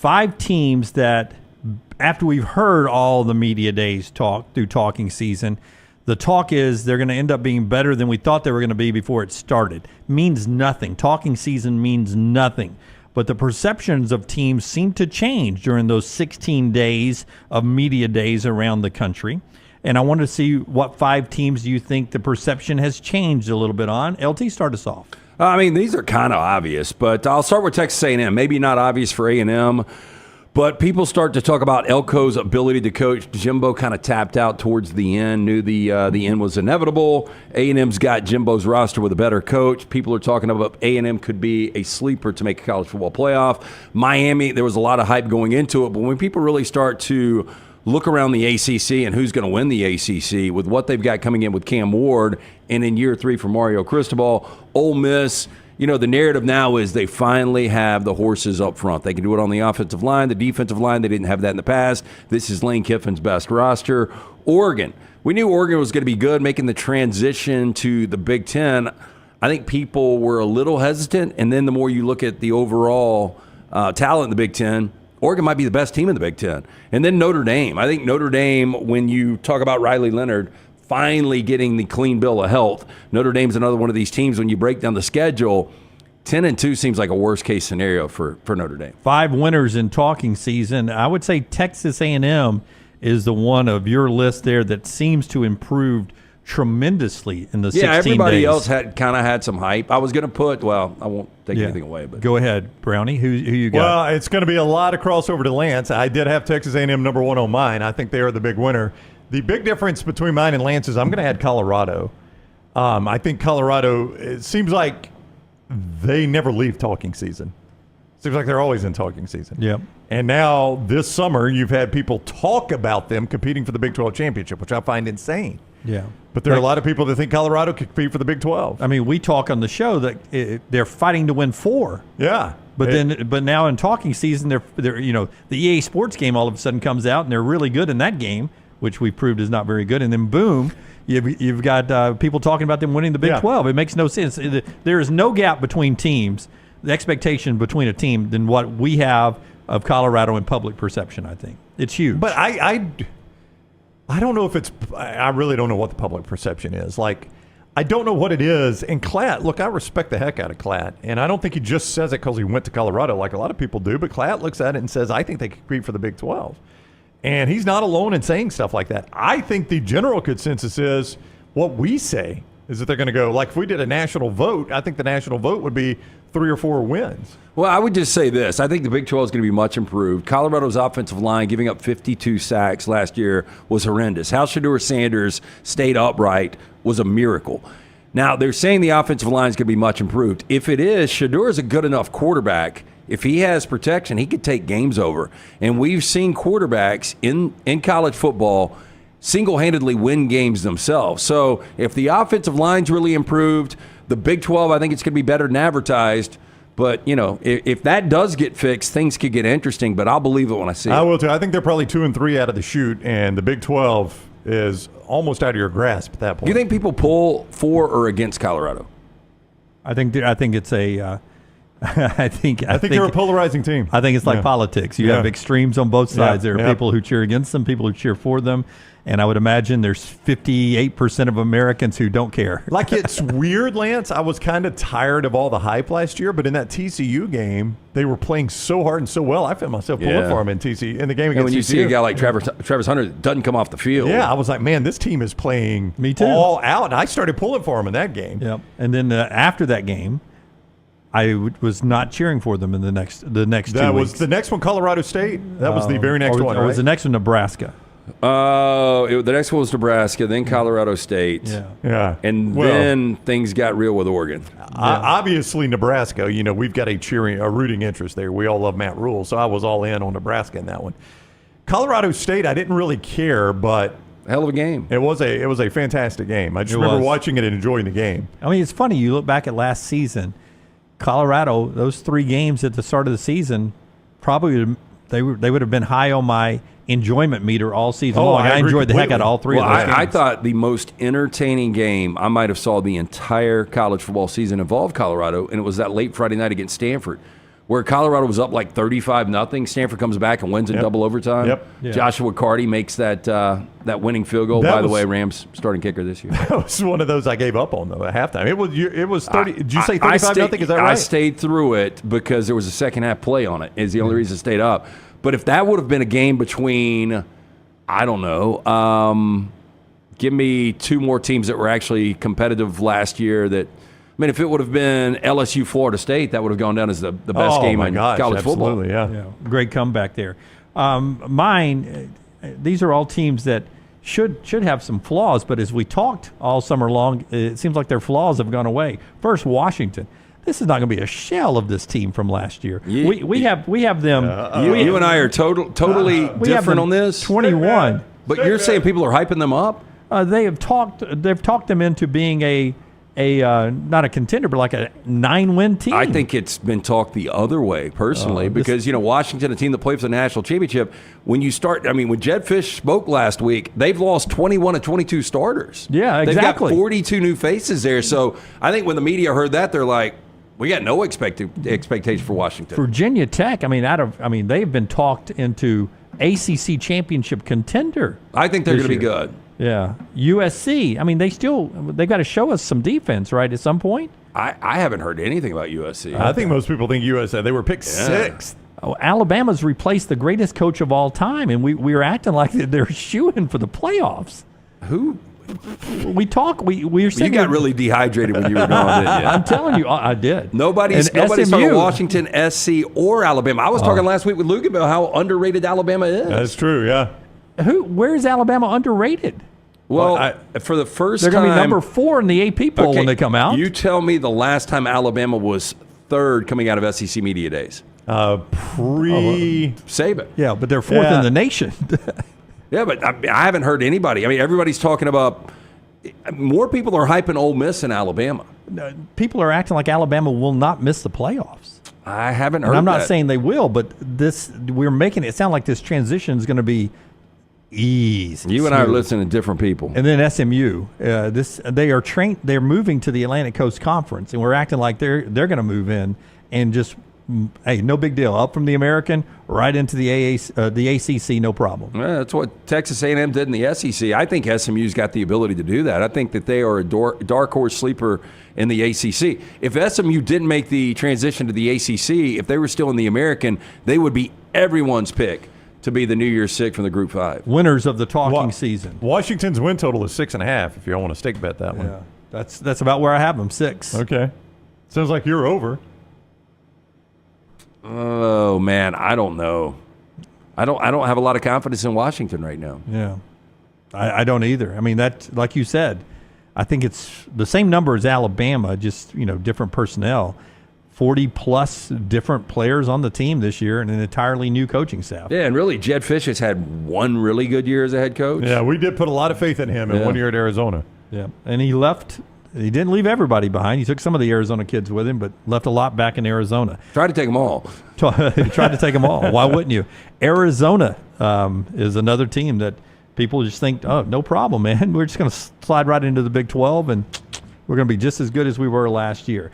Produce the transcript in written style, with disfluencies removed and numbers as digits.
5 teams that, after we've heard all the media days talk through talking season, the talk is they're going to end up being better than we thought they were going to be before it started. Means nothing. Talking season means nothing. But the perceptions of teams seem to change during those 16 days of media days around the country. And I wanted to see what 5 teams do you think the perception has changed a little bit on. LT, start us off. I mean, these are kind of obvious, but I'll start with Texas A&M. Maybe not obvious for A&M, but people start to talk about Elko's ability to coach. Jimbo kind of tapped out towards the end, knew the end was inevitable. A&M's got Jimbo's roster with a better coach. People are talking about A&M could be a sleeper to make a college football playoff. Miami, there was a lot of hype going into it, but when people really start to look around the ACC and who's going to win the ACC with what they've got coming in with Cam Ward and in year 3 for Mario Cristobal, Ole Miss, the narrative now is they finally have the horses up front. They can do it on the offensive line, the defensive line. They didn't have that in the past. This is Lane Kiffin's best roster. Oregon. We knew Oregon was going to be good, making the transition to the Big Ten. I think people were a little hesitant, and then the more you look at the overall talent in the Big Ten, Oregon might be the best team in the Big Ten. And then Notre Dame. I think Notre Dame, when you talk about Riley Leonard finally getting the clean bill of health, Notre Dame's another one of these teams, when you break down the schedule, 10-2 seems like a worst-case scenario for Notre Dame. 5 winners in talking season. I would say Texas A&M is the one of your list there that seems to improved tremendously in the 16 days. Yeah, everybody else had some hype. I was going to put, well, I won't take anything away. But go ahead, Brownie. Who you got? Well, it's going to be a lot of crossover to Lance. I did have Texas A&M number 1 on mine. I think they are the big winner. The big difference between mine and Lance is I'm going to add Colorado. I think Colorado, it seems like they never leave talking season. Seems like they're always in talking season. Yep. And now this summer you've had people talk about them competing for the Big 12 championship, which I find insane. Yeah. But there are a lot of people that think Colorado could compete for the Big 12. I mean, we talk on the show that they're fighting to win 4. Yeah. But now in talking season, they're the EA Sports game all of a sudden comes out and they're really good in that game, which we proved is not very good. And then boom, you've got people talking about them winning the Big 12. It makes no sense. There is no gap between teams, the expectation between a team, than what we have of Colorado in public perception. I think it's huge. But I don't know if it's – I really don't know what the public perception is. Like, I don't know what it is. And Klatt, look, I respect the heck out of Klatt. And I don't think he just says it because he went to Colorado like a lot of people do. But Klatt looks at it and says, I think they could compete for the Big 12. And he's not alone in saying stuff like that. I think the general consensus is what we say is that they're going to go – like if we did a national vote, I think the national vote would be 3 or 4 wins. Well, I would just say this. I think the Big 12 is going to be much improved. Colorado's offensive line giving up 52 sacks last year was horrendous. How Shedeur Sanders stayed upright was a miracle. Now, they're saying the offensive line is going to be much improved. If it is, Shedeur is a good enough quarterback. If he has protection, he could take games over. And we've seen quarterbacks in college football single-handedly win games themselves. So if the offensive line's really improved, the Big 12, I think it's going to be better than advertised. But, if that does get fixed, things could get interesting. But I'll believe it when I see it. I will, too. I think they're probably 2-3 out of the chute, and the Big 12 is almost out of your grasp at that point. Do you think people pull for or against Colorado? I think it's a I think they're a polarizing team. I think it's like politics. You have extremes on both sides. There are people who cheer against them, people who cheer for them. And I would imagine there's 58% of Americans who don't care. Like, it's weird, Lance. I was kind of tired of all the hype last year, but in that TCU game, they were playing so hard and so well. I found myself pulling for them in the game against TCU. When you see a guy like Travis Hunter that doesn't come off the field. Yeah, I was like, man, this team is playing all out. And I started pulling for them in that game. Yep. And then after that game, I was not cheering for them in the next 2 weeks. That was the next one, Colorado State. That was the very next one, right? Or was the next one Nebraska? The next one was Nebraska, then Colorado State. Yeah. And then things got real with Oregon. Obviously, Nebraska, we've got a rooting interest there. We all love Matt Rule, so I was all in on Nebraska in that one. Colorado State, I didn't really care, but hell of a game. It was a fantastic game. I just remember watching it and enjoying the game. I mean, it's funny. You look back at last season, Colorado, those 3 games at the start of the season, probably they would have been high on my enjoyment meter all season long. I enjoyed the heck out of all 3 of those games. I thought the most entertaining game I might have saw the entire college football season involved Colorado, and it was that late Friday night against Stanford, where Colorado was up like 35-0. Stanford comes back and wins in double overtime. Yep. Yeah. Joshua Carty makes that winning field goal. That By the was- way, Rams starting kicker this year. That was one of those I gave up on, though, at halftime. It was 30. Did you say 35 nothing? Is that I right? stayed through it because there was a second half play on it. Is the only reason I stayed up. But if that would have been a game between, I don't know, give me two more teams that were actually competitive last year that, I mean, if it would have been LSU Florida State, that would have gone down as the best game in college football. Absolutely, yeah. Yeah, great comeback there. These are all teams that should have some flaws, but as we talked all summer long, it seems like their flaws have gone away. First, Washington. This is not going to be a shell of this team from last year. We have them. You and I are totally we have different them on this. 21. But you're saying people are hyping them up? They've talked them into being a not a contender, but like a 9-win team. I think it's been talked the other way, personally, because, Washington, a team that played for the national championship, when Jed Fish spoke last week, they've lost 21 of 22 starters. Yeah, exactly. They've got 42 new faces there. So I think when the media heard that, they're like, we got no expectation for Washington. Virginia Tech, they've been talked into ACC championship contender. I think they're this going to be year. good. Yeah. USC, they've got to show us some defense, right, at some point? I haven't heard anything about USC. I think most people think USA. They were picked sixth. Oh, Alabama's replaced the greatest coach of all time, and we were acting like they're shooing for the playoffs. Who? We were saying You got really dehydrated when you were gone, didn't you? I'm telling you, I did. Nobody's And talking SMU. Washington, SC, or Alabama. I was talking last week with Luke about how underrated Alabama is. That's true, yeah. Where is Alabama underrated? Well, for the first They're time, going to be number 4 in the AP poll when they come out. You tell me the last time Alabama was third coming out of SEC Media Days. Saban. Yeah, but they're 4th in the nation. Yeah, but I haven't heard anybody. I mean, everybody's talking about more people are hyping Ole Miss than Alabama. People are acting like Alabama will not miss the playoffs. I haven't heard And I'm not that. saying they will, but we're making it sound like this transition is going to be easy. You and I are listening to different people. And then SMU, they're moving to the Atlantic Coast Conference, and we're acting like they're going to move in and just, hey, no big deal, up from the American right into the ACC, no problem. Well, that's what Texas A&M did in the SEC. I think SMU's got the ability to do that. I think that they are a dark horse sleeper in the ACC. If SMU didn't make the transition to the ACC, if they were still in the American, they would be everyone's pick to be the New Year's Six from the Group 5. Winners of the talking season. Washington's win total is 6.5. If you want to stake bet that one. Yeah, that's about where I have them, 6. Okay. Sounds like you're over. Oh man, I don't know. I don't have a lot of confidence in Washington right now. Yeah, I don't either. I mean, that, like you said, I think it's the same number as Alabama, just different personnel. 40-plus different players on the team this year and an entirely new coaching staff. Yeah, and really, Jed Fish has had one really good year as a head coach. Yeah, we did put a lot of faith in him in 1 year at Arizona. Yeah, and he left. He didn't leave everybody behind. He took some of the Arizona kids with him, but left a lot back in Arizona. Tried to take them all. He tried to take them all. Why wouldn't you? Arizona is another team that people just think, oh, no problem, man. We're just going to slide right into the Big 12, and we're going to be just as good as we were last year.